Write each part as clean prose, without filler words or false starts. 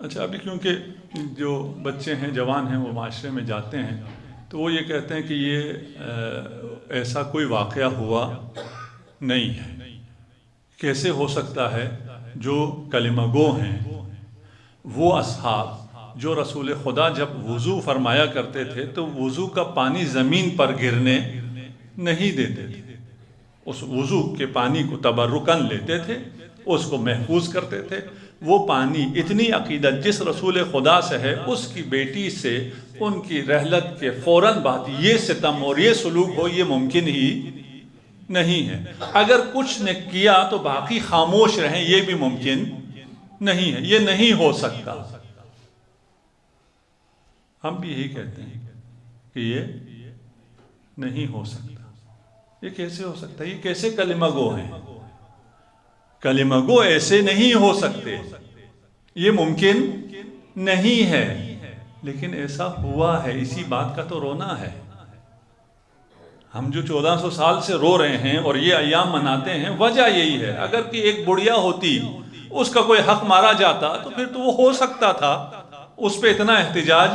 اچھا، ابھی کیونکہ جو بچے ہیں، جوان ہیں، وہ معاشرے میں جاتے ہیں تو وہ یہ کہتے ہیں کہ یہ ایسا کوئی واقعہ ہوا نہیں ہے، کیسے ہو سکتا ہے جو کلمہ گو ہیں وہ اصحاب جو رسول خدا جب وضو فرمایا کرتے تھے تو وضو کا پانی زمین پر گرنے نہیں دیتے تھے، اس وضو کے پانی کو تبرکن لیتے تھے، اس کو محفوظ کرتے تھے. وہ پانی اتنی عقیدت جس رسول خدا سے ہے، اس کی بیٹی سے ان کی رحلت کے فوراً بعد یہ ستم اور یہ سلوک ہو، یہ ممکن ہی نہیں ہے. اگر کچھ نے کیا تو باقی خاموش رہیں، یہ بھی ممکن نہیں ہے، یہ نہیں ہو سکتا. ہم بھی یہی کہتے ہیں کہ یہ نہیں ہو سکتا. یہ کیسے ہو سکتا ہے؟ یہ کیسے کلمہ گو ہیں؟ کلمہ گو ایسے نہیں ہو سکتے، یہ ممکن نہیں ہے. لیکن ایسا ہوا ہے، اسی بات کا تو رونا ہے. ہم جو 1400 سال سے رو رہے ہیں اور یہ ایام مناتے ہیں، وجہ یہی ہے. اگر کہ ایک بڑھیا ہوتی، اس کا کوئی حق مارا جاتا تو پھر تو وہ ہو سکتا تھا، اس پہ اتنا احتجاج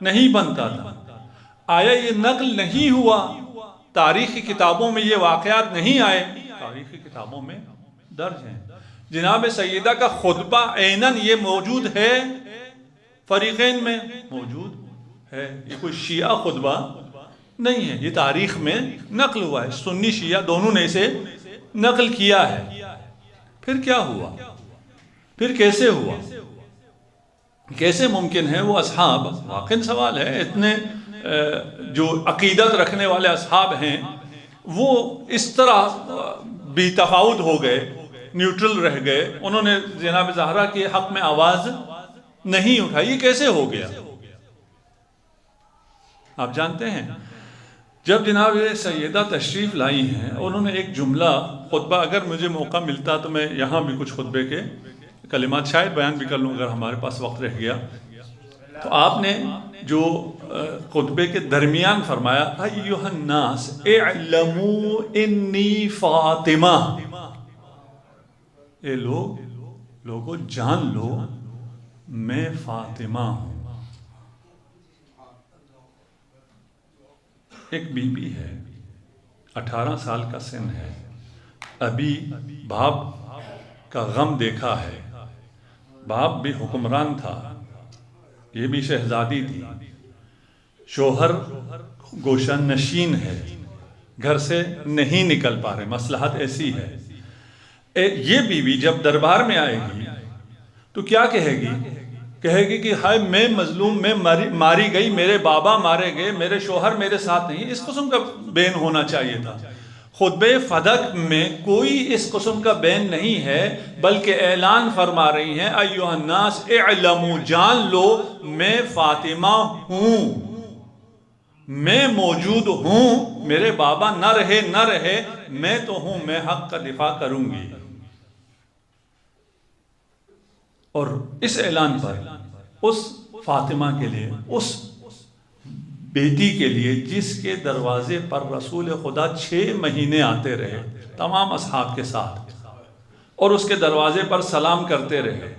نہیں بنتا تھا. آیا یہ نقل نہیں ہوا، تاریخی کتابوں میں یہ واقعات نہیں آئے؟ تاریخی کتابوں میں درج ہیں. جناب سیدہ کا خطبہ عیناً یہ موجود ہے، فریقین میں موجود ہے. یہ کوئی شیعہ خطبہ نہیں ہے، یہ تاریخ میں نقل ہوا ہے. سنی شیعہ دونوں نے اسے نقل کیا ہے. پھر کیا ہوا؟ پھر کیسے ہوا؟ کیسے ممکن ہے وہ اصحاب؟ واقعی سوال ہے. اتنے جو عقیدت رکھنے والے اصحاب ہیں وہ اس طرح بے تفاوت ہو گئے، نیوٹرل رہ گئے، انہوں نے جناب زہرا کے حق میں آواز نہیں اٹھائی. یہ کیسے ہو گیا؟ آپ جانتے ہیں جب جناب سیدہ تشریف لائی ہیں، انہوں نے ایک جملہ خطبہ، اگر مجھے موقع ملتا تو میں یہاں بھی کچھ خطبے کے کلمات شاید بیان بھی کر لوں اگر ہمارے پاس وقت رہ گیا. تو آپ نے جو خطبے کے درمیان فرمایا، ایھا الناس اعلموا انی فاطمہ، اے لوگو جان لو میں فاطمہ ہوں. ایک بی بی ہے، 18 سال کا سن ہے، ابھی باپ کا غم دیکھا ہے. باپ بھی حکمران تھا، یہ بھی شہزادی تھی، شوہر گوشہ نشین ہے، گھر سے نہیں نکل پا رہے، مصلحت ایسی ہے. یہ بیوی جب دربار میں آئے گی تو کیا کہے گی؟ کہے گی کہ ہائے میں مظلوم، میں ماری گئی، میرے بابا مارے گئے، میرے شوہر میرے ساتھ نہیں. اس قسم کا بین ہونا چاہیے تھا. خطبہ فدق میں کوئی اس قسم کا بین نہیں ہے، بلکہ اعلان فرما رہی ہیں، ایھا الناس اعلموا، جان لو میں فاطمہ ہوں، میں موجود ہوں، میرے بابا نہ رہے میں تو ہوں، میں حق کا دفاع کروں گی. اور اس اعلان پر اس فاطمہ کے لیے، اس بیٹی کے لیے جس کے دروازے پر رسول خدا 6 مہینے آتے رہے تمام اصحاب کے ساتھ، اور اس کے دروازے پر سلام کرتے رہے،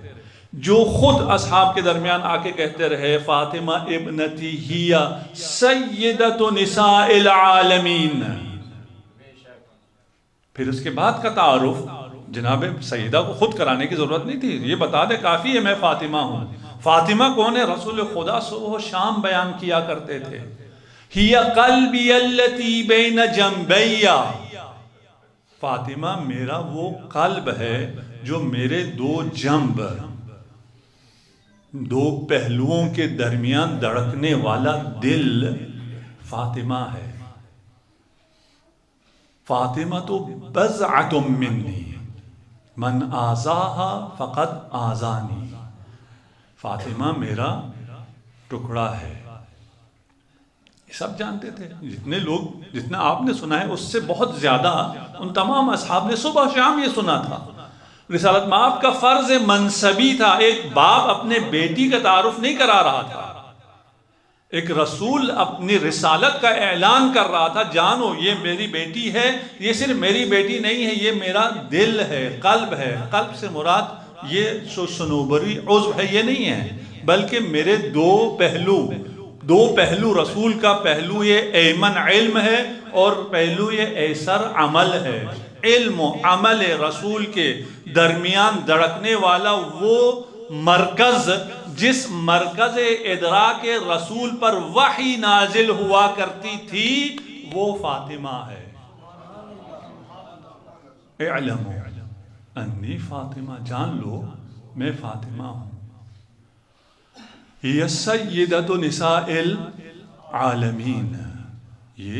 جو خود اصحاب کے درمیان آ کے کہتے رہے، فاطمہ ابنتی ہی سیدۃ نساء العالمین. پھر اس کے بعد کا تعارف جناب سیدہ کو خود کرانے کی ضرورت نہیں تھی، یہ بتا دے کافی ہے میں فاطمہ ہوں. فاطمہ کون ہے؟ رسول خدا صبح و شام بیان کیا کرتے تھے. ہی قلبی التی بین جنبی، فاطمہ میرا وہ قلب ہے جو میرے 2 جنب، 2 پہلوؤں کے درمیان دھڑکنے والا دل فاطمہ ہے. فاطمہ تو بضعۃ منی من آذاہا فقد آذانی، فاطمہ میرا ٹکڑا ہے. یہ سب جانتے تھے، جتنے لوگ، جتنا آپ نے سنا ہے اس سے بہت زیادہ ان تمام اصحاب نے صبح شام یہ سنا تھا. رسالت مآب کا فرض منصبی تھا. ایک باپ اپنے بیٹی کا تعارف نہیں کرا رہا تھا، ایک رسول اپنی رسالت کا اعلان کر رہا تھا، جانو یہ میری بیٹی ہے. یہ صرف میری بیٹی نہیں ہے، یہ میرا دل ہے، قلب ہے. قلب سے مراد یہ صنوبری عضو ہے یہ نہیں ہے، بلکہ میرے دو پہلو رسول کا پہلو یہ ایمن علم ہے اور پہلو یہ ایسر عمل ہے۔ علم و عمل رسول کے درمیان دھڑکنے والا وہ مرکز، جس مرکز ادراک رسول پر وحی نازل ہوا کرتی تھی، وہ فاطمہ ہے۔ اعلموا انی فاطمہ، جان لو میں فاطمہ ہوں۔ یہ سیدۃ نساء العالمین، یہ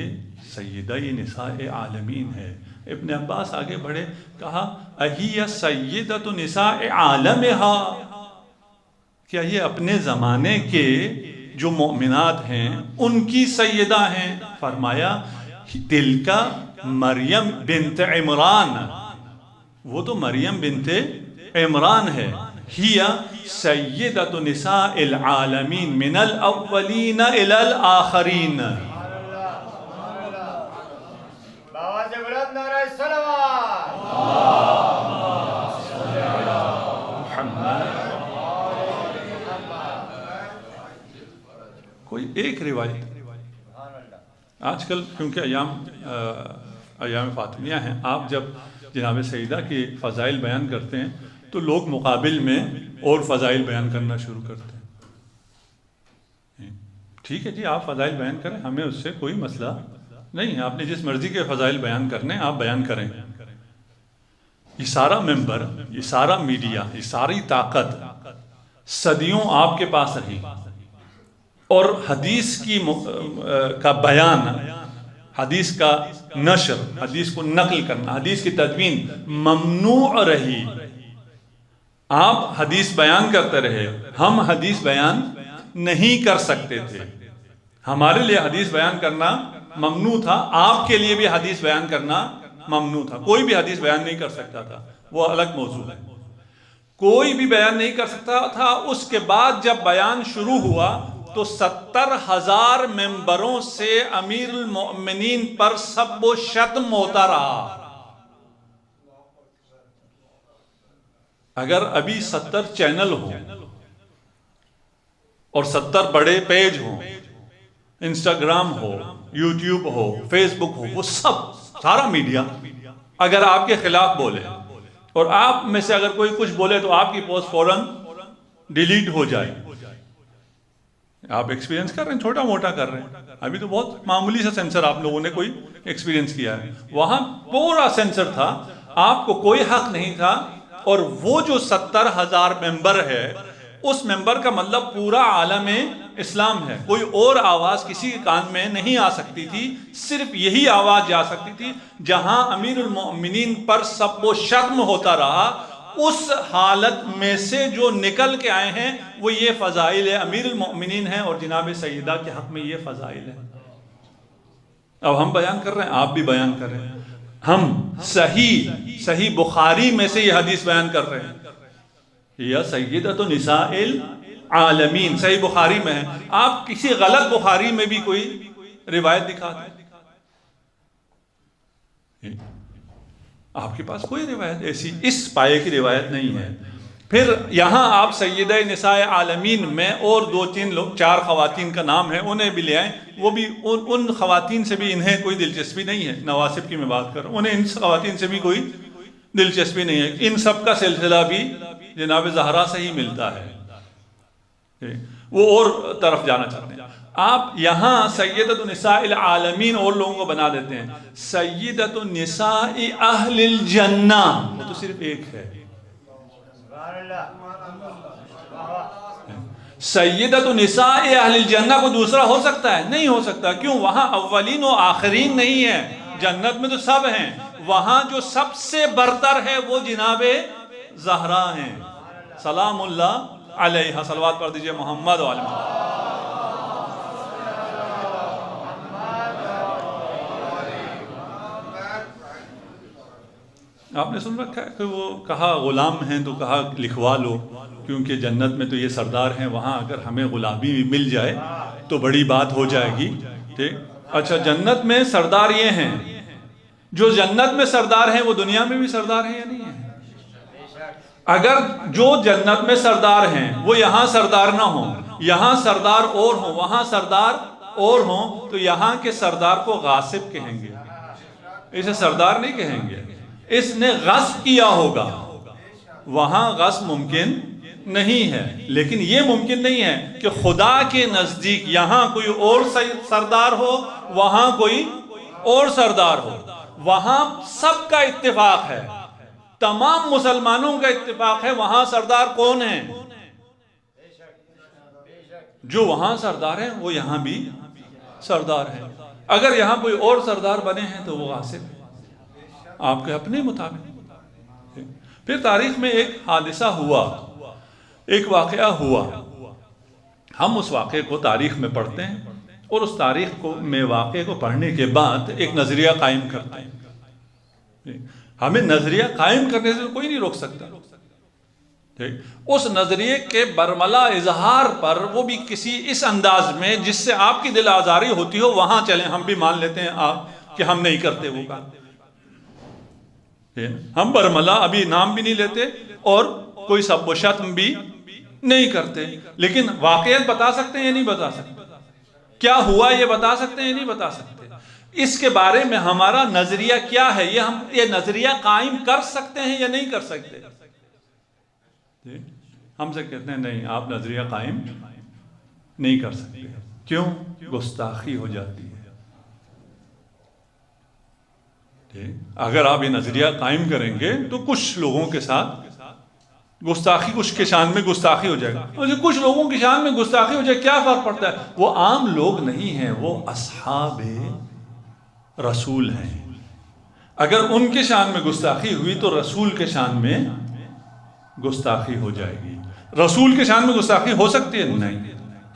سیدہ نساء عالمین ہے۔ ابن عباس آگے بڑھے، کہا اہی سیدۃ نساء عالمہا، کیا یہ اپنے زمانے کے جو مؤمنات ہیں ان کی سیدہ ہیں؟ فرمایا تلکا مریم بنت عمران، وہ تو مریم بنت عمران ہے۔ ہی سیدۃ نساء العالمین من الاولین الی الاخرین۔ کوئی ایک روایت آج کل، کیونکہ ایام فاطمیہ ہیں، آپ جب جناب سیدہ کی فضائل بیان کرتے ہیں تو لوگ مقابل میں اور فضائل بیان کرنا شروع کرتے ہیں۔ ٹھیک ہے جی، آپ فضائل بیان کریں، ہمیں اس سے کوئی مسئلہ نہیں ہے، آپ نے جس مرضی کے فضائل بیان کرنے آپ بیان کریں۔ یہ سارا ممبر، یہ سارا میڈیا، یہ ساری طاقت صدیوں آپ کے پاس رہی، اور حدیث کا بیان، حدیث کا نشر، حدیث کو نقل کرنا، حدیث کی تدوین ممنوع رہی۔ آپ حدیث بیان کرتے رہے، ہم حدیث بیان نہیں کر سکتے تھے، ہمارے لیے حدیث بیان کرنا ممنوع تھا، آپ کے لیے بھی حدیث بیان کرنا ممنوع تھا۔ کوئی بھی حدیث بیان نہیں کر سکتا تھا، وہ الگ موضوع ہے، کوئی بھی بیان نہیں کر سکتا تھا۔ اس کے بعد جب بیان شروع ہوا تو 70,000 ممبروں سے امیر المؤمنین پر سب و شتم ہوتا رہا۔ اگر ابھی 70 چینل ہوں اور 70 بڑے پیج ہوں، انسٹاگرام ہو، یوٹیوب ہو، فیس بک ہو، وہ سارا میڈیا اگر آپ کے خلاف بولے، اور آپ میں سے اگر کوئی کچھ بولے تو آپ کی پوسٹ فوراً ڈیلیٹ ہو جائے۔ آپ ایکسپیرینس کر رہے ہیں، چھوٹا موٹا کر رہے ہیں، ابھی تو بہت معمولی سا سینسر آپ لوگوں نے کوئی ایکسپیرینس کیا ہے، وہاں پورا سینسر تھا، آپ کو کوئی حق نہیں تھا۔ اور وہ جو 70,000 ممبر ہے، اس ممبر کا مطلب پورا عالم اسلام ہے، کوئی اور آواز کسی کان میں نہیں آ سکتی تھی، صرف یہی آواز جا سکتی تھی۔ جہاں امیر المؤمنین پر سب و شتم ہوتا رہا، اس حالت میں سے جو نکل کے آئے ہیں وہ یہ فضائل امیر المؤمنین ہیں، اور جناب سیدہ کے حق میں یہ فضائل ہیں۔ اب ہم بیان کر رہے ہیں، آپ بھی بیان کر رہے ہیں، ہم صحیح بخاری میں سے یہ حدیث بیان کر رہے ہیں، یا سیدۃ نساء العالمین، صحیح بخاری میں ہے۔ آپ کسی غلط بخاری میں بھی کوئی روایت دکھا دیں، آپ کے پاس کوئی روایت ایسی اس پائے کی روایت نہیں ہے۔ پھر یہاں آپ سیدہ نساء عالمین میں اور 2-3 خواتین کا نام ہے، انہیں بھی لے آئیں، وہ بھی ان خواتین سے بھی انہیں کوئی دلچسپی نہیں ہے۔ نواسب کی میں بات کر رہا ہوں، انہیں ان خواتین سے بھی کوئی دلچسپی نہیں ہے، ان سب کا سلسلہ بھی جناب زہرا سے ہی ملتا ہے، وہ اور طرف جانا چاہتے ہیں۔ آپ یہاں سیدۃ نساء العالمین اور لوگوں کو بنا دیتے ہیں سیدۃ نساء اہل الجنہ، وہ تو صرف ایک ہے۔ سیدۃ نساء اہل الجنہ کو دوسرا ہو سکتا ہے؟ نہیں ہو سکتا، کیوں؟ وہاں اولین و آخرین نہیں ہے، جنت میں تو سب ہیں، وہاں جو سب سے برتر ہے وہ جناب زہرا ہیں، سلام اللہ علیہ، صلوات پڑھ دیجئے محمد و آل محمد۔ آپ نے سن رکھا ہے کہ وہ کہا غلام ہیں تو کہا لکھوا لو، کیونکہ جنت میں تو یہ سردار ہیں، وہاں اگر ہمیں غلامی بھی مل جائے تو بڑی بات ہو جائے گی، ٹھیک؟ اچھا، جنت میں سردار یہ ہیں، جو جنت میں سردار ہیں وہ دنیا میں بھی سردار ہیں یا نہیں ہیں؟ اگر جو جنت میں سردار ہیں وہ یہاں سردار نہ ہوں، یہاں سردار اور ہوں، وہاں سردار اور ہوں، تو یہاں کے سردار کو غاصب کہیں گے، اسے سردار نہیں کہیں گے، اس نے غصب کیا ہوگا۔ وہاں غصب ممکن نہیں ہے، لیکن یہ ممکن نہیں ہے کہ خدا کے نزدیک یہاں کوئی اور سردار ہو، وہاں کوئی اور سردار ہو۔ وہاں سب کا اتفاق ہے، تمام مسلمانوں کا اتفاق ہے، وہاں سردار کون ہیں؟ جو وہاں سردار ہیں وہ یہاں بھی سردار ہیں۔ اگر یہاں کوئی اور سردار بنے ہیں تو وہ غاصب ہے، آپ کے اپنے مطابق۔ پھر تاریخ میں ایک حادثہ ہوا، ایک واقعہ ہوا، ہم اس واقعے کو تاریخ میں پڑھتے ہیں اور اس تاریخ میں واقعے کو پڑھنے کے بعد ایک نظریہ قائم کرتے ہیں۔ ہمیں نظریہ قائم کرنے سے کوئی نہیں روک سکتا، اس نظریے کے برملا اظہار پر، وہ بھی کسی اس انداز میں جس سے آپ کی دل آزاری ہوتی ہو، وہاں چلیں، ہم بھی مان لیتے ہیں آپ کہ ہم نہیں کرتے وہ کام۔ ہم برملا ابھی نام بھی نہیں لیتے اور کوئی سب و شتم بھی نہیں کرتے، لیکن واقعیت بتا سکتے ہیں یا نہیں بتا سکتے؟ کیا ہوا یہ بتا سکتے ہیں یا نہیں بتا سکتے؟ اس کے بارے میں ہمارا نظریہ کیا ہے، یہ ہم یہ نظریہ قائم کر سکتے ہیں یا نہیں کر سکتے؟ ہم سے کہتے ہیں نہیں، آپ نظریہ قائم نہیں کر سکتے۔ کیوں؟ گستاخی ہو جاتی ہے۔ اگر آپ یہ نظریہ قائم کریں گے تو کچھ لوگوں کے ساتھ گستاخی، کچھ کے شان میں گستاخی ہو جائے گا، کچھ لوگوں کی شان میں گستاخی ہو جائے، کیا فرق پڑتا ہے؟ وہ عام لوگ نہیں ہیں، وہ اصحاب رسول ہیں۔ اگر ان کے شان میں گستاخی ہوئی تو رسول کے شان میں گستاخی ہو جائے گی۔ رسول کے شان میں گستاخی ہو سکتی ہے؟ نہیں۔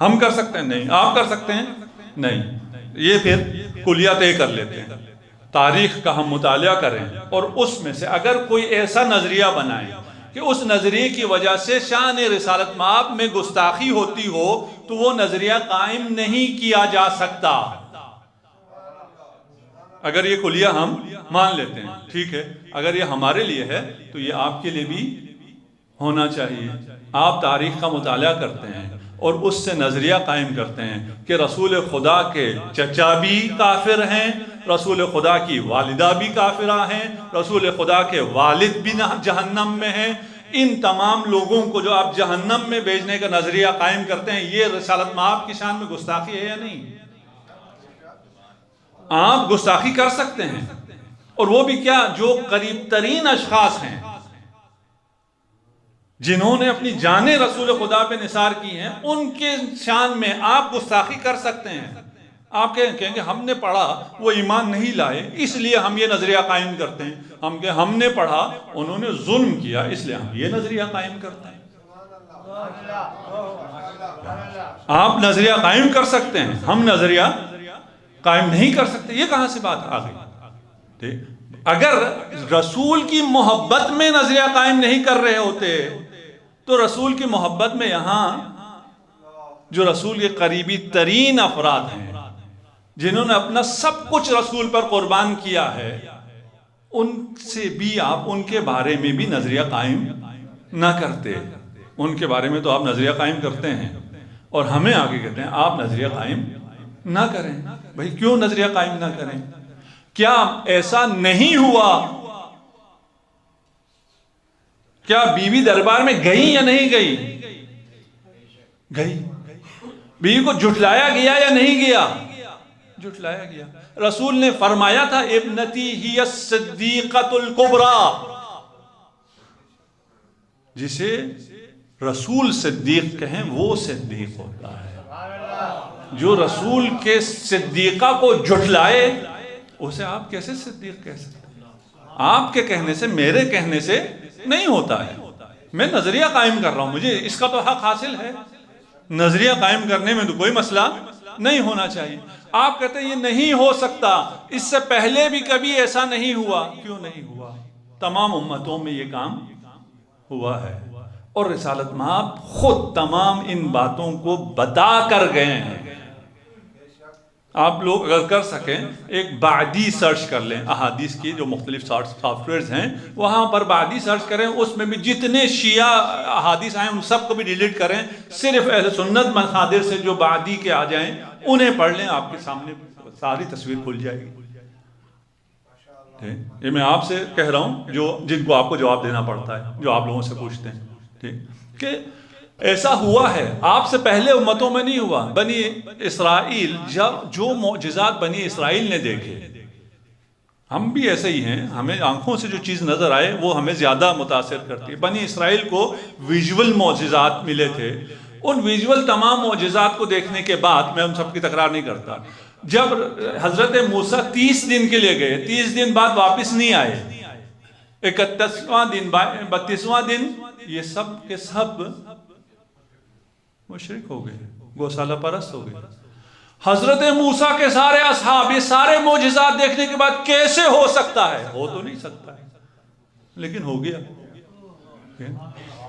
ہم کر سکتے ہیں؟ نہیں۔ آپ کر سکتے ہیں؟ نہیں۔ یہ پھر کلیہ طے کر لیتے ہیں، تاریخ کا ہم مطالعہ کریں اور اس میں سے اگر کوئی ایسا نظریہ بنائے کہ اس نظریے کی وجہ سے شان رسالت مآب میں گستاخی ہوتی ہو، تو وہ نظریہ قائم نہیں کیا جا سکتا۔ اگر یہ کلیہ ہم مان لیتے ہیں، ٹھیک ہے، اگر یہ ہمارے لیے ہے تو یہ آپ کے لیے بھی ہونا چاہیے۔ آپ تاریخ کا مطالعہ کرتے ہیں اور اس سے نظریہ قائم کرتے ہیں کہ رسول خدا کے چچا بھی کافر ہیں، رسول خدا کی والدہ بھی کافرہ ہیں، رسول خدا کے والد بھی جہنم میں ہیں۔ ان تمام لوگوں کو جو آپ جہنم میں بھیجنے کا نظریہ قائم کرتے ہیں، یہ رسالت مآب کی شان میں گستاخی ہے یا نہیں؟ آپ گستاخی کر سکتے ہیں، اور وہ بھی کیا؟ جو قریب ترین اشخاص ہیں، جنہوں نے اپنی جانیں رسول خدا پہ نثار کی ہیں، ان کے شان میں آپ گستاخی کر سکتے ہیں۔ آپ کہیں گے ہم نے پڑھا وہ ایمان نہیں لائے اس لیے ہم یہ نظریہ قائم کرتے ہیں، ہم کہ ہم نے پڑھا انہوں نے ظلم کیا اس لیے ہم یہ نظریہ قائم کرتے ہیں۔ آپ نظریہ قائم کر سکتے ہیں، ہم نظریہ قائم نہیں کر سکتے، یہ کہاں سے بات آ گئی؟ اگر رسول کی محبت میں نظریہ قائم نہیں کر رہے ہوتے تو رسول کی محبت میں یہاں جو رسول کے قریبی ترین افراد ہیں، جنہوں نے اپنا سب کچھ رسول پر قربان کیا ہے، ان سے بھی آپ ان کے بارے میں بھی نظریہ قائم نہ کرتے۔ ان کے بارے میں تو آپ نظریہ قائم کرتے ہیں اور ہمیں آگے کہتے ہیں آپ نظریہ قائم نہ کریں۔ بھئی کیوں نظریہ قائم نہ کریں؟ کیا ایسا نہیں ہوا؟ کیا بیوی دربار میں گئی یا نہیں گئی؟ گئی۔ بیوی کو جھٹلایا گیا یا نہیں گیا؟ جھٹلایا گیا۔ رسول نے فرمایا تھا ابنتی ہی الصدیقۃ الکبریٰ، جسے رسول صدیق کہیں وہ صدیق ہوتا ہے۔ جو رسول کے صدیقہ کو جھٹلائے اسے آپ کیسے صدیق کہہ سکتے ہیں؟ آپ کے کہنے سے، میرے کہنے سے نہیں ہوتا ہے۔ میں نظریہ قائم کر رہا ہوں، مجھے اس کا تو حق حاصل ہے، نظریہ قائم کرنے میں تو کوئی مسئلہ نہیں ہونا چاہیے۔ آپ کہتے ہیں یہ نہیں ہو سکتا، اس سے پہلے بھی کبھی ایسا نہیں ہوا۔ کیوں نہیں ہوا؟ تمام امتوں میں یہ کام ہوا ہے، اور رسالت مآب خود تمام ان باتوں کو بتا کر گئے ہیں۔ آپ لوگ اگر کر سکیں ایک بعدی سرچ کر لیں احادیث کی جو مختلف سافٹ ویئرز ہیں، وہاں پر بعدی سرچ کریں، اس میں بھی جتنے شیعہ احادیث آئیں ان سب کو بھی ڈیلیٹ کریں، صرف اہل سنت مصادر سے جو بعدی کے آ جائیں انہیں پڑھ لیں، آپ کے سامنے ساری تصویر کھل جائے گی۔ یہ میں آپ سے کہہ رہا ہوں جن کو آپ کو جواب دینا پڑتا ہے، جو آپ لوگوں سے پوچھتے ہیں، ٹھیک کہ ایسا ہوا ہے، آپ سے پہلے امتوں میں نہیں ہوا۔ بنی اسرائیل جو معجزات بنی اسرائیل نے دیکھے، ہم بھی ایسے ہی ہیں، ہمیں آنکھوں سے جو چیز نظر آئے وہ ہمیں زیادہ متاثر کرتی ہے۔ بنی اسرائیل کو ویژول معجزات ملے تھے، ان ویژول تمام معجزات کو دیکھنے کے بعد، میں ان سب کی تکرار نہیں کرتا، جب حضرت موسیٰ 30 دن کے لیے گئے، 30 دن بعد واپس نہیں آئے، 31واں دن 32واں دن یہ سب کے سب مشرک ہو گئے، گوسالہ پرست ہو گئے۔ حضرت موسیٰ کے سارے اصحاب یہ سارے معجزات دیکھنے کے بعد کیسے ہو سکتا ہے؟ ہو تو نہیں سکتا ہے، لیکن ہو گیا۔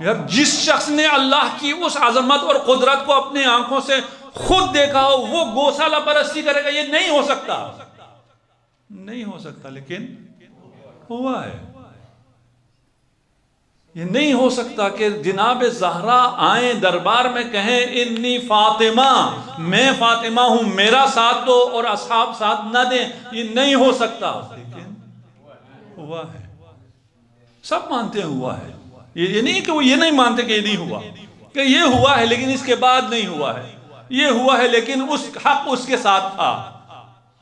یار جس شخص نے اللہ کی اس عظمت اور قدرت کو اپنی آنکھوں سے خود دیکھا ہو وہ گوسالہ پرستی کرے گا؟ یہ نہیں ہو سکتا، نہیں ہو سکتا، لیکن ہوا ہے۔ یہ نہیں ہو سکتا کہ جناب زہرا آئیں دربار میں کہیں انی فاطمہ، میں فاطمہ ہوں، میرا ساتھ دو اور اصحاب ساتھ نہ دیں، یہ نہیں ہو سکتا، لیکن ہوا ہے۔ سب مانتے ہیں ہوا ہے، یہ نہیں کہ وہ یہ نہیں مانتے کہ یہ نہیں ہوا، کہ یہ ہوا ہے لیکن اس کے بعد نہیں ہوا ہے، یہ ہوا ہے لیکن اس حق اس کے ساتھ تھا۔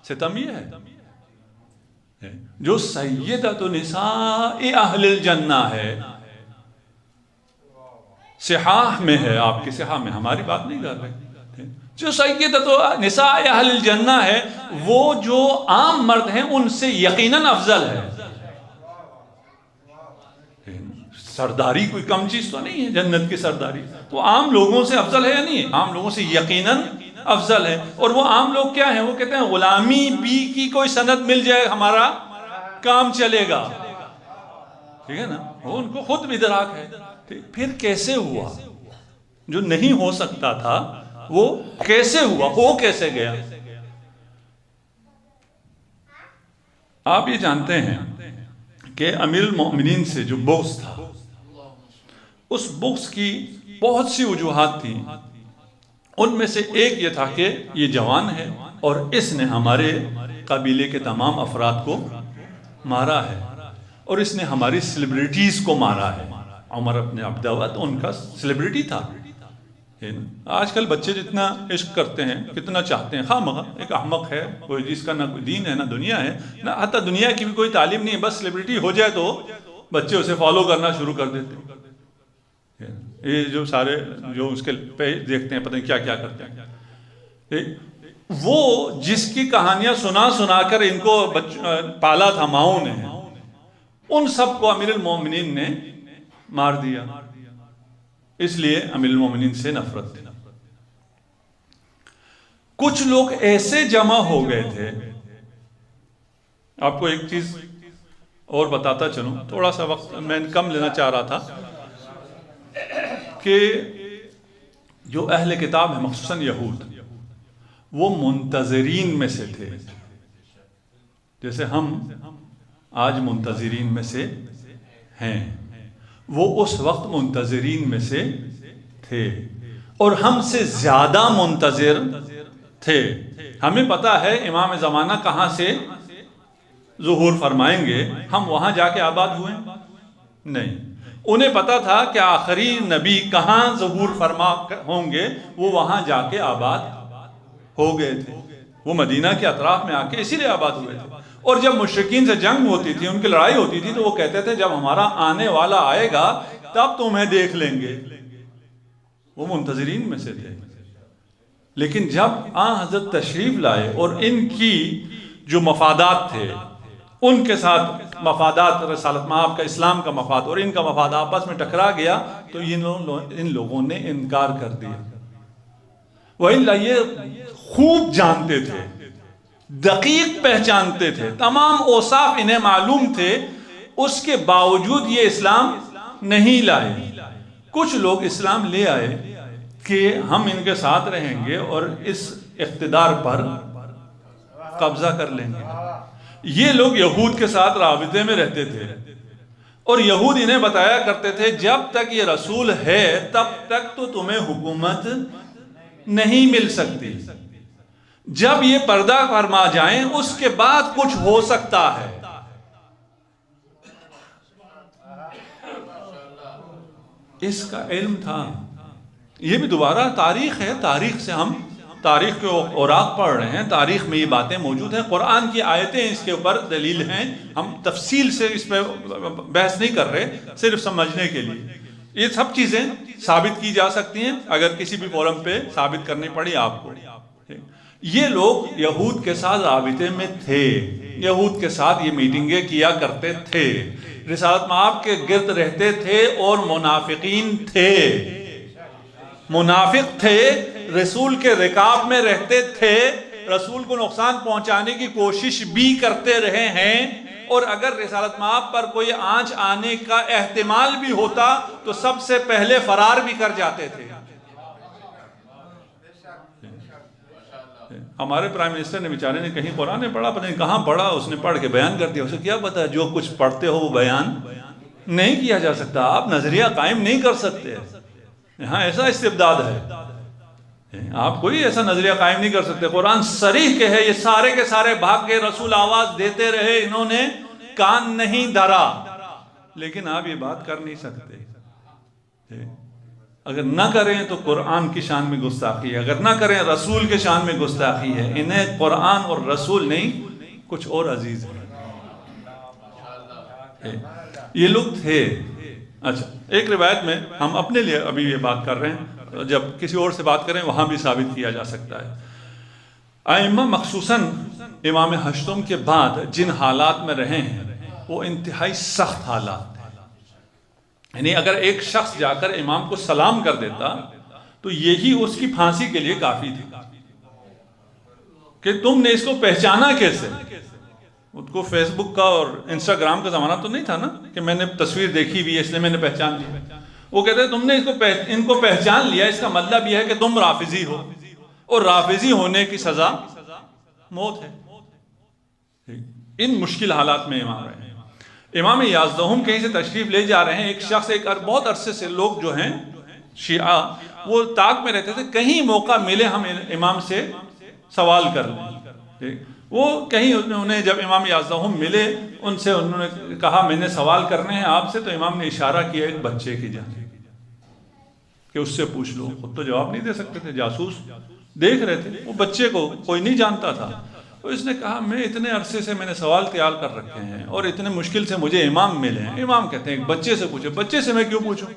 ستم یہ ہے جو سیدۃ نساء اہل الجنہ ہے، صحاح میں ہے، آپ کی صحاح میں، ہماری بات نہیں کر رہے، جو سیدۃ نساء اہل الجنہ ہے وہ جو عام مرد ہیں ان سے یقیناً افضل ہے۔ سرداری کوئی کم چیز تو نہیں ہے، جنت کی سرداری تو عام لوگوں سے افضل ہے یا نہیں ہے؟ عام لوگوں سے یقیناً افضل ہے۔ اور وہ عام لوگ کیا ہیں؟ وہ کہتے ہیں غلامی بھی کی کوئی سند مل جائے ہمارا کام چلے گا، ٹھیک ہے نا؟ وہ ان کو خود بھی ادراک ہے۔ پھر کیسے ہوا؟ جو نہیں ہو سکتا تھا وہ کیسے ہوا، ہو کیسے گیا؟ آپ یہ جانتے ہیں کہ امیر المؤمنین سے جو بغض تھا، اس بغض کی بہت سی وجوہات تھیں، ان میں سے ایک یہ تھا کہ یہ جوان ہے اور اس نے ہمارے قبیلے کے تمام افراد کو مارا ہے، اور اس نے ہماری سیلیبریٹیز کو مارا ہے۔ عمر بن عبد الود ان کا سیلیبریٹی تھا۔ آج کل بچے جتنا عشق کرتے ہیں، کتنا چاہتے ہیں، خواہ مخواہ ایک احمق ہے کوئی جس کا نہ کوئی دین ہے نہ دنیا ہے، نہ حتی دنیا کی بھی کوئی تعلیم نہیں ہے، بس سیلیبریٹی ہو جائے تو بچے اسے فالو کرنا شروع کر دیتے ہیں۔ یہ جو سارے جو اس کے پیج دیکھتے ہیں پتہ نہیں کیا کیا کرتے ہیں، وہ جس کی کہانیاں سنا سنا کر ان کو پالا تھا ماؤں نے، ان سب کو امیر المومنین نے مار دیا، اس لیے امیر المومنین سے نفرت تھی۔ کچھ لوگ ایسے جمع ہو گئے تھے، آپ کو ایک چیز اور بتاتا چلوں، تھوڑا سا وقت میں کم لینا چاہ رہا تھا، کہ جو اہل کتاب ہیں مخصوصاً یہود، وہ منتظرین میں سے تھے، جیسے ہم آج منتظرین میں سے ہیں، وہ اس وقت منتظرین میں سے تھے، اور ہم سے زیادہ منتظر تھے۔ ہمیں پتا ہے امام زمانہ کہاں سے ظہور فرمائیں گے، ہم وہاں جا کے آباد ہوئے نہیں، انہیں پتا تھا کہ آخری نبی کہاں ظہور فرما ہوں گے، وہ وہاں جا کے آباد ہو گئے تھے، وہ مدینہ کے اطراف میں آ کے اسی لیے آباد ہوئے تھے۔ اور جب مشرکین سے جنگ ہوتی تھی، ان کی لڑائی ہوتی تھی، تو وہ کہتے تھے جب ہمارا آنے والا آئے گا تب تمہیں دیکھ لیں گے، وہ منتظرین میں سے تھے۔ لیکن جب حضرت تشریف لائے اور ان کی جو مفادات تھے، ان کے ساتھ مفادات رسالت مآب کا، اسلام کا مفاد اور ان کا مفاد آپس میں ٹکرا گیا، تو ان لوگوں نے انکار کر دیا۔ وَإِلَّا یہ خوب جانتے تھے، دقیق پہچانتے تھے، تمام اوصاف انہیں معلوم تھے، اس کے باوجود یہ اسلام نہیں لائے۔ کچھ لوگ اسلام لے آئے کہ ہم ان کے ساتھ رہیں گے اور اس اقتدار پر قبضہ کر لیں گے. یہ لوگ یہود کے ساتھ رابطے میں رہتے تھے اور یہود انہیں بتایا کرتے تھے جب تک یہ رسول ہے تب تک تو تمہیں حکومت نہیں مل سکتی، جب یہ پردہ فرما جائیں اس کے بعد کچھ ہو سکتا ہے. اس کا علم تھا. یہ بھی دوبارہ تاریخ ہے، تاریخ سے ہم تاریخ کے اوراق پڑھ رہے ہیں، تاریخ میں یہ باتیں موجود ہیں، قرآن کی آیتیں اس کے اوپر دلیل ہیں. ہم تفصیل سے اس پہ بحث نہیں کر رہے، صرف سمجھنے کے لیے. یہ سب چیزیں ثابت کی جا سکتی ہیں اگر کسی بھی فورم پہ ثابت کرنی پڑی آپ کو. یہ لوگ یہود کے ساتھ رابطے میں تھے، یہود کے ساتھ یہ میٹنگیں کیا کرتے تھے، رسالت مآب کے گرد رہتے تھے اور منافقین تھے، منافق تھے، رسول کے رکاب میں رہتے تھے، رسول کو نقصان پہنچانے کی کوشش بھی کرتے رہے ہیں، اور اگر رسالت مآب پر کوئی آنچ آنے کا احتمال بھی ہوتا تو سب سے پہلے فرار بھی کر جاتے تھے. ہمارے پرائم منسٹر نے بیچارے نے کہیں قرآن پڑھا، پتہ نہیں کہاں پڑھا، اس نے پڑھ کے بیان کر دیا. اسے کیا پتا جو کچھ پڑھتے ہو وہ بیان نہیں کیا جا سکتا، آپ نظریہ قائم نہیں کر سکتے. یہاں ایسا استبداد ہے، آپ کوئی ایسا نظریہ قائم نہیں کر سکتے. قرآن صریح کہ ہے، یہ سارے کے سارے بھاگ کے رسول آواز دیتے رہے، انہوں نے کان نہیں دھرا، لیکن آپ یہ بات کر نہیں سکتے. اگر نہ کریں تو قرآن کی شان میں گستاخی ہے، اگر نہ کریں رسول کے شان میں گستاخی ہے. انہیں قرآن اور رسول نہیں کچھ اور عزیز ہے. یہ لوگ تھے. اچھا، ایک روایت میں ہم اپنے لیے ابھی یہ بات کر رہے ہیں، جب کسی اور سے بات کریں وہاں بھی ثابت کیا جا سکتا ہے. ائمہ مخصوصاً امام ہشتم کے بعد جن حالات میں رہے ہیں وہ انتہائی سخت حالات. یعنی اگر ایک شخص جا کر امام کو سلام کر دیتا تو یہی اس کی پھانسی کے لیے کافی تھی کہ تم نے اس کو پہچانا کیسے. اس کو فیس بک کا اور انسٹاگرام کا زمانہ تو نہیں تھا نا کہ میں نے تصویر دیکھی ہوئی ہے اس لیے میں نے پہچان لی. وہ کہتے ہیں تم نے ان کو پہچان لیا، اس کا مطلب یہ ہے کہ تم رافضی ہو، اور رافضی ہونے کی سزا موت ہے. ان مشکل حالات میں امام رہے ہیں. امام یازدہم کہیں سے تشریف لے جا رہے ہیں. ایک شخص بہت عرصے سے لوگ جو ہیں شیعہ وہ طاق میں رہتے تھے، کہیں موقع ملے ہم امام سے سوال کر لیں. وہ کہیں انہیں جب امام یازدہم ملے ان سے انہوں نے کہا میں نے سوال کرنے ہیں آپ سے، تو امام نے اشارہ کیا ایک بچے کی جانب کہ اس سے پوچھ لو. خود تو جواب نہیں دے سکتے تھے، جاسوس دیکھ رہے تھے. وہ بچے کو کوئی نہیں جانتا تھا. تو اس نے کہا میں اتنے عرصے سے میں نے سوال تیار کر رکھے ہیں اور اتنے مشکل سے مجھے امام ملے ہیں. امام کہتے ہیں ایک بچے سے پوچھے. بچے سے میں کیوں پوچھوں؟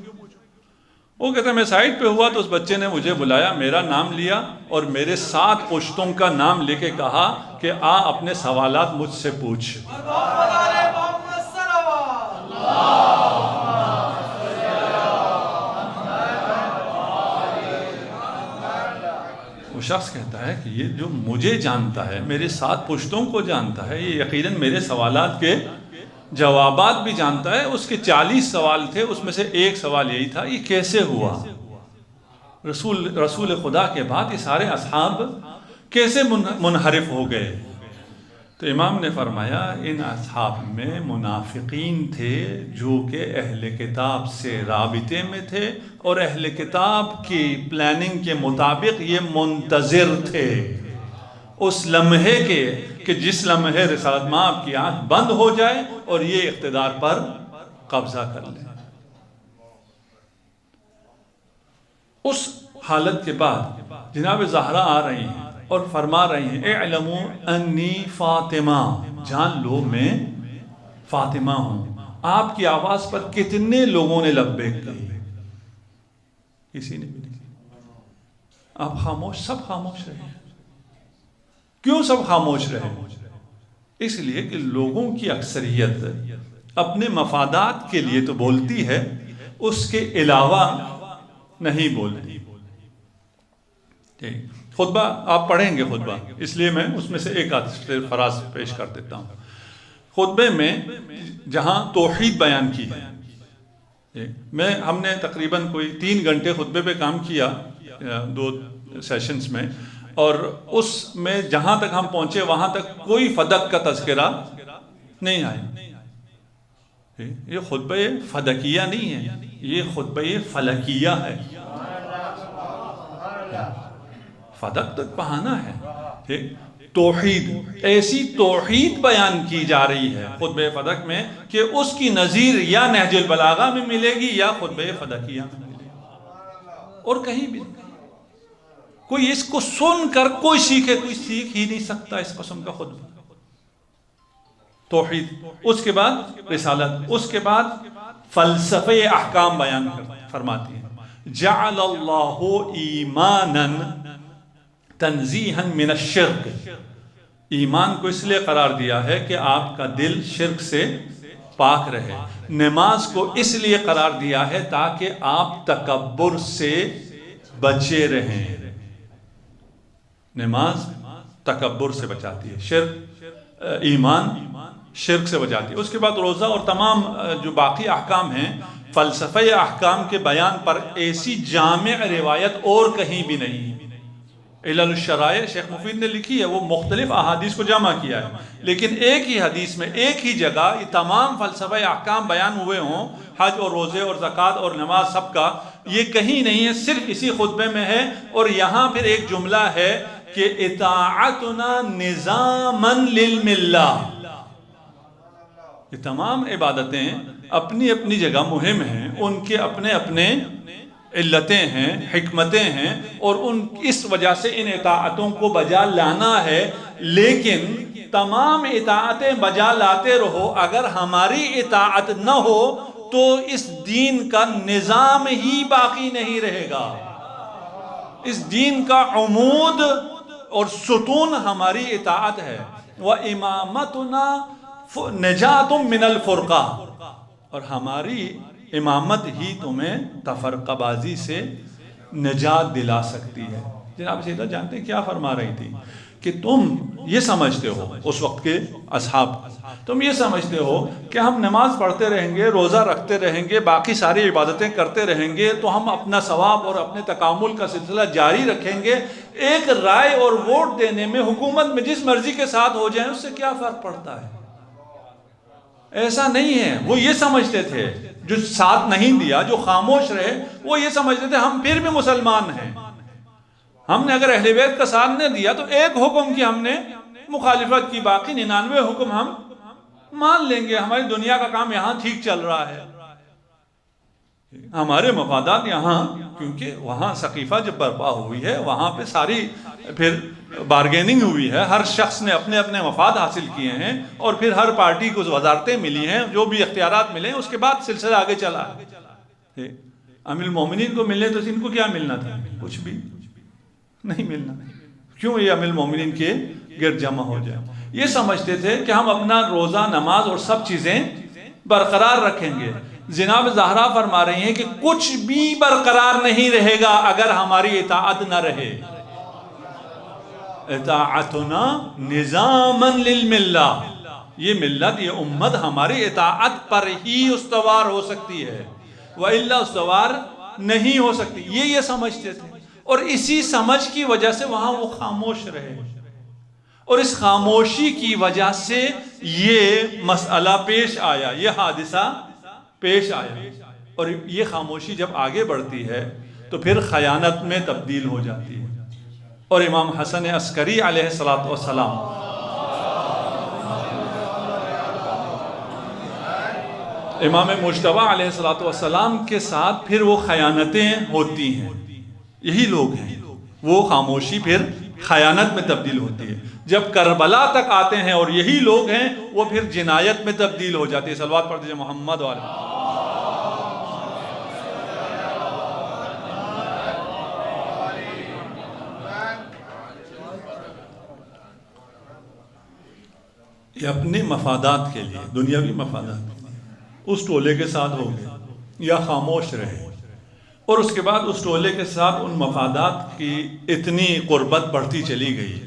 وہ کہتے ہیں میں سائٹ پہ ہوا تو اس بچے نے مجھے بلایا، میرا نام لیا اور میرے 7 پشتوں کا نام لے کے کہا کہ آ اپنے سوالات مجھ سے پوچھ. وہ شخص کہتا ہے کہ یہ جو مجھے جانتا ہے، میرے 7 پشتوں کو جانتا ہے، یہ یقیناً میرے سوالات کے جوابات بھی جانتا ہے. اس کے 40 سوال تھے، اس میں سے ایک سوال یہی تھا یہ کیسے ہوا؟ رسول خدا کے بعد یہ سارے اصحاب کیسے منحرف ہو گئے؟ تو امام نے فرمایا ان اصحاب میں منافقین تھے جو کہ اہل کتاب سے رابطے میں تھے اور اہل کتاب کی پلاننگ کے مطابق یہ منتظر تھے اس لمحے کے کہ جس لمحے رسالت مآب کی آنکھ بند ہو جائے اور یہ اقتدار پر قبضہ کر لے. اس حالت کے بعد جناب زہرا آ رہی ہیں اور فرما رہی ہیں اعلموا انی فاطمہ، جان لو میں فاطمہ ہوں. آپ کی آواز پر کتنے لوگوں نے لبیک کہی؟ کسی نے بھی نہیں. آپ خاموش، سب خاموش رہے. کیوں سب خاموش رہے؟ اس لیے کہ لوگوں کی اکثریت اپنے مفادات کے لیے تو بولتی ہے، اس کے علاوہ نہیں بولتی. خطبہ آپ پڑھیں گے خطبہ، اس لیے میں اس میں سے ایک فراز پیش کر دیتا ہوں. خطبے میں جہاں توحید بیان کی ہے، ہم نے تقریباً کوئی 3 گھنٹے خطبے پہ کام کیا 2 سیشنز میں. اور اس میں جہاں تک ہم پہنچے وہاں تک کوئی فدق کا تذکرہ نہیں آیا۔ یہ خطبہ فدقیہ نہیں ہے، یہ خطبہ فلکیہ ہے۔ فدق تک بہانا ہے، توحید، ایسی توحید بیان کی جا رہی ہے خطبہ فدق میں کہ اس کی نظیر یا نہج البلاغہ میں ملے گی یا خطبہ فدقیہ میں ملے گی، اور کہیں بھی نہیں۔ کوئی اس کو سن کر کوئی سیکھ ہی نہیں سکتا اس قسم کا خطبہ۔ توحید، اس کے بعد رسالت، اس کے بعد فلسفہ احکام بیان فرماتی ہے۔ جعل اللہ ایمانا تنزیہا من الشرک، ایمان کو اس لیے قرار دیا ہے کہ آپ کا دل شرک سے پاک رہے۔ نماز کو اس لیے قرار دیا ہے تاکہ آپ تکبر سے بچے رہیں۔ نماز تکبر سے بچاتی ہے، شرک، ایمان شرک سے بچاتی ہے۔ اس کے بعد روزہ اور تمام جو باقی احکام ہیں، فلسفہ احکام کے بیان پر ایسی جامع روایت اور کہیں بھی نہیں۔ علل الشرائع شیخ مفید نے لکھی ہے، وہ مختلف احادیث کو جمع کیا ہے، لیکن ایک ہی حدیث میں ایک ہی جگہ یہ تمام فلسفہ احکام بیان ہوئے ہوں، حج اور روزے اور زکوٰۃ اور نماز سب کا، یہ کہیں نہیں ہے، صرف اسی خطبے میں ہے۔ اور یہاں پھر ایک جملہ ہے کہ اطاعتنا نظاما للملہ، یہ تمام عبادتیں اپنی اپنی جگہ مہم ہیں، ان کے اپنے اپنے علتیں ہیں، حکمتیں ہیں، اور اس وجہ سے ان اطاعتوں کو بجا لانا ہے۔ لیکن تمام اطاعتیں بجا لاتے رہو، اگر ہماری اطاعت نہ ہو تو اس دین کا نظام ہی باقی نہیں رہے گا۔ اس دین کا عمود اور ستون ہماری اطاعت ہے۔ وَإِمَامَتُنَا نَجَاتٌ مِّنَ الْفُرْقَةِ، اور ہماری امامت ہی تمہیں تفرقہ بازی سے نجات دلا سکتی ہے۔ جناب سیدہ جانتے ہیں کیا فرما رہی تھی کہ تم یہ سمجھتے ہو، اس وقت کے اصحاب، تم یہ سمجھتے ہو کہ ہم نماز پڑھتے رہیں گے، روزہ رکھتے رہیں گے، باقی ساری عبادتیں کرتے رہیں گے تو ہم اپنا ثواب اور اپنے تکامل کا سلسلہ جاری رکھیں گے، ایک رائے اور ووٹ دینے میں حکومت میں جس مرضی کے ساتھ ہو جائیں اس سے کیا فرق پڑتا ہے؟ ایسا نہیں ہے۔ وہ یہ سمجھتے تھے، جو ساتھ نہیں دیا، جو خاموش رہے، وہ یہ سمجھتے تھے ہم پھر بھی مسلمان ہیں۔ ہم نے اگر اہل بیت کا ساتھ نہ دیا تو ایک حکم کی ہم نے مخالفت کی، باقی 99 حکم ہم مان لیں گے، ہماری دنیا کا کام یہاں ٹھیک چل رہا ہے، ہمارے مفادات یہاں، کیونکہ وہاں ثقیفہ جب برپا ہوئی ہے وہاں پہ ساری پھر بارگیننگ ہوئی ہے، ہر شخص نے اپنے اپنے مفاد حاصل کیے ہیں، اور پھر ہر پارٹی کو وزارتیں ملی ہیں، جو بھی اختیارات ملے ہیں، اس کے بعد سلسلہ آگے چلا۔ امیر المومنین کو ملنے تو ان کو کیا ملنا تھا؟ کچھ بھی نہیں ملنا۔ کیوں یہ امیر المومنین کے گرد جمع ہو جائے؟ یہ سمجھتے تھے کہ ہم اپنا روزہ، نماز اور سب چیزیں برقرار رکھیں گے۔ جناب زہرا فرما رہی ہیں کہ کچھ بھی برقرار نہیں رہے گا اگر ہماری اطاعت نہ رہے۔ اطاعتنا نظاما للملہ، یہ ملت، یہ امت ہماری اطاعت پر ہی استوار ہو سکتی ہے، وَإِلَّا استوار نہیں ہو سکتی۔ یہ سمجھتے تھے، اور اسی سمجھ کی وجہ سے وہاں وہ خاموش رہے، اور اس خاموشی کی وجہ سے یہ مسئلہ پیش آیا، یہ حادثہ پیش آیا، اور یہ خاموشی جب آگے بڑھتی ہے تو پھر خیانت میں تبدیل ہو جاتی ہے۔ اور امام حسن عسکری علیہ السلام امام مجتبیٰ علیہ السلام کے ساتھ پھر وہ خیانتیں ہوتی ہیں۔ یہی لوگ ہیں، وہ خاموشی پھر خیانت میں تبدیل ہوتی ہے۔ جب کربلا تک آتے ہیں اور یہی لوگ ہیں، وہ پھر جنایت میں تبدیل ہو جاتی ہے۔ صلوات پڑھ دیجئے محمد والے۔ یہ اپنے مفادات کے لیے، دنیاوی مفادات کے لیے اس ٹولے کے ساتھ ہو گئے یا خاموش رہے، اور اس کے بعد اس ٹولے کے ساتھ ان مفادات کی اتنی قربت بڑھتی چلی گئی،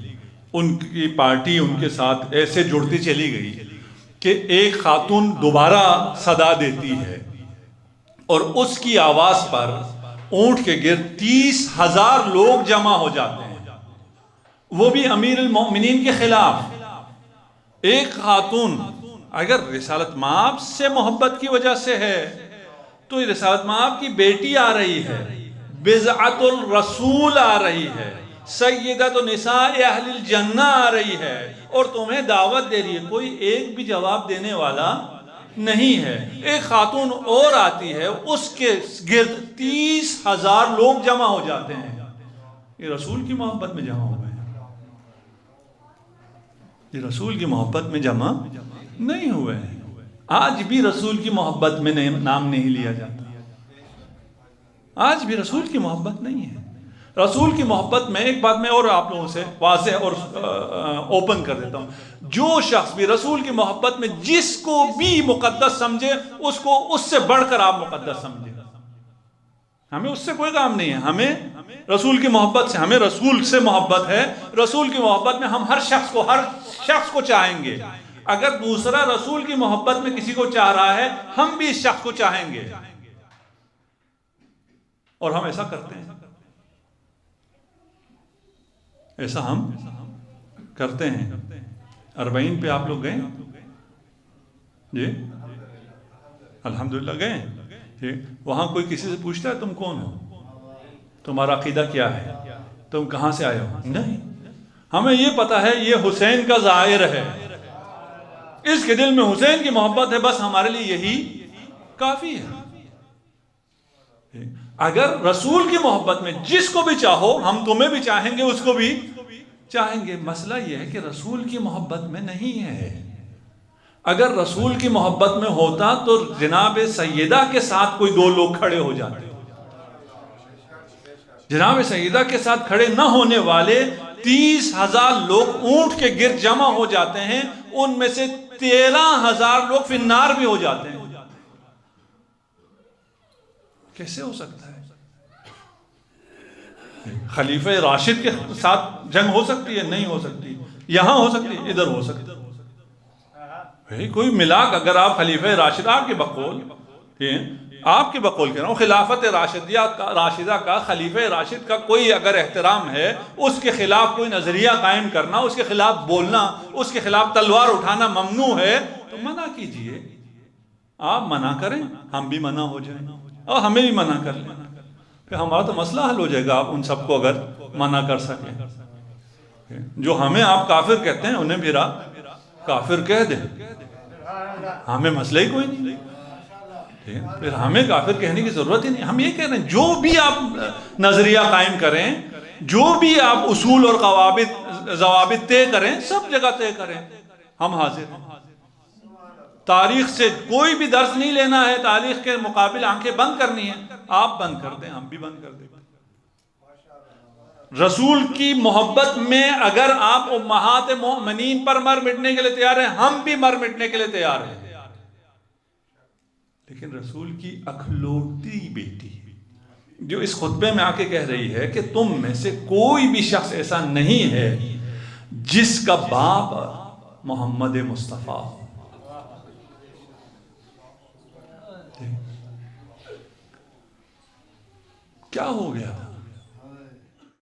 ان کی پارٹی ان کے ساتھ ایسے جڑتی چلی گئی کہ ایک خاتون دوبارہ صدا دیتی ہے، اور اس کی آواز پر اونٹ کے گرد 30,000 لوگ جمع ہو جاتے ہیں۔ وہ بھی امیر المومنین کے خلاف. ایک خاتون اگر رسالت مآب سے محبت کی وجہ سے ہے تو رسالت مآب کی بیٹی آ رہی ہے، بضعۃ الرسول آ رہی ہے، سیدۃ نساء اہل الجنہ آ رہی ہے، اور تمہیں دعوت دے رہی ہے. کوئی ایک بھی جواب دینے والا نہیں ہے. ایک خاتون اور آتی ہے، اس کے گرد 30,000 لوگ جمع ہو جاتے ہیں. یہ رسول کی محبت میں جمع ہوئے ہیں، یہ رسول کی محبت میں جمع نہیں ہوئے ہیں. آج بھی رسول کی محبت میں نام نہیں لیا جاتا، آج بھی رسول کی محبت نہیں ہے. رسول کی محبت میں ایک بات میں اور آپ لوگوں سے واضح اور اوپن کر دیتا ہوں. جو شخص بھی رسول کی محبت میں جس کو بھی مقدس سمجھے، اس کو اس سے بڑھ کر آپ مقدس سمجھے. ہمیں اس سے کوئی کام نہیں ہے. ہمیں رسول کی محبت سے، ہمیں رسول سے محبت ہے. رسول کی محبت میں ہم ہر شخص کو چاہیں گے. اگر دوسرا رسول کی محبت میں کسی کو چاہ رہا ہے، ہم بھی اس شخص کو چاہیں گے، اور ہم ایسا کرتے ہیں. ایسا ہم کرتے ہیں. 40 پہ آپ لوگ گئے؟ جی الحمدللہ گئے. جی وہاں کوئی کسی سے پوچھتا ہے تم کون ہو، تمہارا عقیدہ کیا ہے، تم کہاں سے آئے ہو؟ نہیں. ہمیں یہ پتا ہے یہ حسین کا زائر ہے، اس کے دل میں حسین کی محبت ہے، بس ہمارے لیے یہی کافی ہے. اگر رسول کی محبت میں جس کو بھی چاہو، ہم تمہیں بھی چاہیں گے، اس کو بھی چاہیں گے. مسئلہ یہ ہے کہ رسول کی محبت میں نہیں ہے. اگر رسول کی محبت میں ہوتا تو جناب سیدہ کے ساتھ کوئی 2 لوگ کھڑے ہو جاتے. جناب سیدہ کے ساتھ کھڑے نہ ہونے والے 30,000 لوگ اونٹ کے گرد جمع ہو جاتے ہیں، ان میں سے 13,000 لوگ فی النار بھی ہو جاتے ہیں. کیسے ہو سکتا ہے؟ خلیفہ راشد کے ساتھ جنگ ہو سکتی ہے؟ نہیں ہو سکتی. یہاں ہو سکتی ہے، ادھر ہو سکتی ہے. کوئی ملاک اگر آپ خلیفہ راشد، آپ کے بقول کہہ رہا ہوں، خلافت راشدہ کا، خلیفہ راشد کا کوئی اگر احترام ہے، اس کے خلاف کوئی نظریہ قائم کرنا، اس کے خلاف بولنا، اس کے خلاف تلوار اٹھانا ممنوع ہے، تو منع کیجئے. آپ منع کریں، ہم بھی منع ہو جائیں، اور ہمیں بھی منع کر لیں، پھر ہمارا تو مسئلہ حل ہو جائے گا. آپ ان سب کو اگر منع کر سکیں. جو ہمیں آپ کافر کہتے ہیں انہیں بھی کافر کہہ دیں، ہمیں مسئلہ ہی کوئی نہیں. پھر ہمیں کافر کہنے کی ضرورت ہی نہیں. ہم یہ کہہ رہے ہیں جو بھی آپ نظریہ قائم کریں، جو بھی آپ اصول اور ضوابط طے کریں، سب جگہ طے کریں، ہم حاضر ہیں. تاریخ سے کوئی بھی درس نہیں لینا ہے، تاریخ کے مقابل آنکھیں بند کرنی ہیں، آپ بند کر دیں، ہم بھی بند کر دیں. رسول کی محبت میں اگر آپ امہات مومنین پر مر مٹنے کے لیے تیار ہیں، ہم بھی مر مٹنے کے لیے تیار ہیں. لیکن رسول کی اکلوتی بیٹی جو اس خطبے میں آ کے کہہ رہی ہے کہ تم میں سے کوئی بھی شخص ایسا نہیں ہے جس کا باپ محمد مصطفیٰ. کیا ہو گیا؟